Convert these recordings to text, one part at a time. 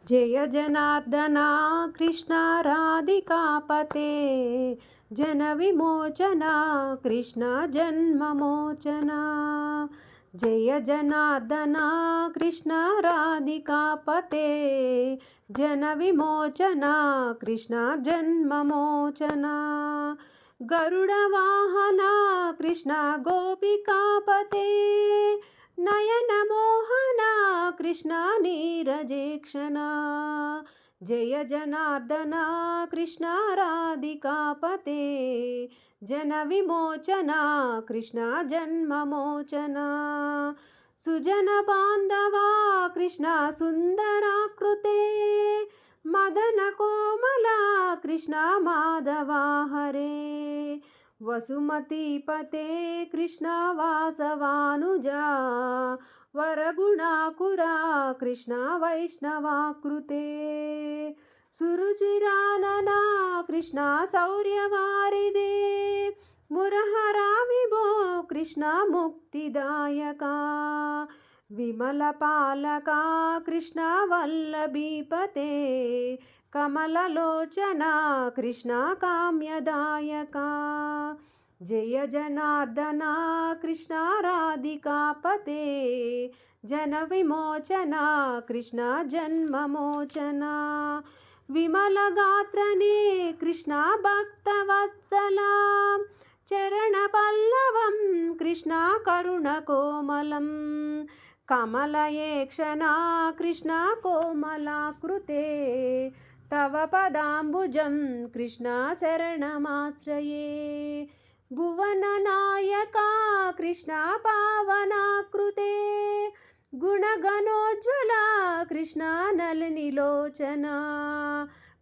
जय जनार्दना कृष्ण राधिकापते जन विमोचना कृष्ण जन्ममोचना। जय जनार्दना कृष्ण राधिकापते जन विमोचना कृष्ण जन्ममोचना। गरुड़ वाहना कृष्ण गोपिकापते नयन मोहना कृष्ण नीरजेक्षणा। जय जनार्दना कृष्ण राधिकापते जन विमोचना कृष्ण जन्ममोचना। सुजन बांधवा कृष्ण सुंदराकृते मदन कोमला कृष्ण माधवा हरे। वसुमतीपते कृष्ण वासवानुजा वरगुणाकुरा कृष्ण वैष्णवाकृते। सुरुचिरानना कृष्ण शौर्यवारिदे मुरहरा विभो कृष्ण मुक्तिदायका। विमलपालका कृष्ण वल्लभीपते कमललोचना कृष्ण काम्यदायका। जय जनार्दना कृष्ण राधिकापते जन विमोचना कृष्ण जन्ममोचना। विमलगात्रने कृष्ण भक्तवत्सला चरणपल्लवं कृष्ण करुणकोमलं। कमलयेक्षणा कृष्ण कोमलाकृते तव पदाम्बुजं कृष्ण शरणमाश्रये। भुवननायका कृष्ण पावनाकृते गुणगणोज्ज्वला कृष्ण नलिनीलोचना।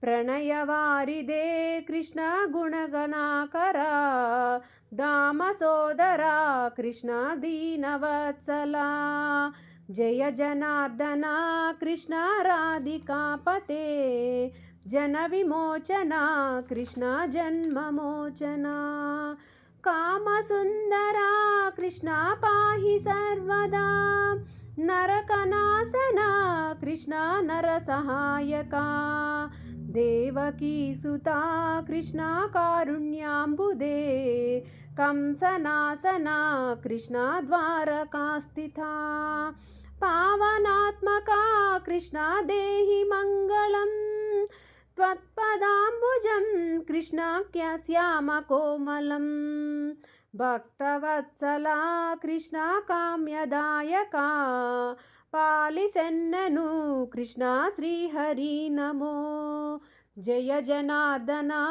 प्रणयवारिदे कृष्ण गुणगणाकरा दामसोदरा कृष्ण दीनवत्सला। जय जनार्दना कृष्ण राधिकापते जन विमोचना कृष्ण जन्ममोचना। कामसुन्दरा कृष्ण पाहि सर्वदा नरकनाशना कृष्ण नरसहायका। देवकीसुता कृष्ण कारुण्याम्बुदे कंसनाशना कृष्ण द्वारकास्थिता। पावनात्मका कृष्ण देहि मङ्गलं त्वत्पदाम्बुजं कृष्णाख्य श्यामकोमलं। भक्तवत्सला कृष्ण काम्यदायका पालिसेन्ननु कृष्ण श्रीहरि नमो। जय जनार्दना।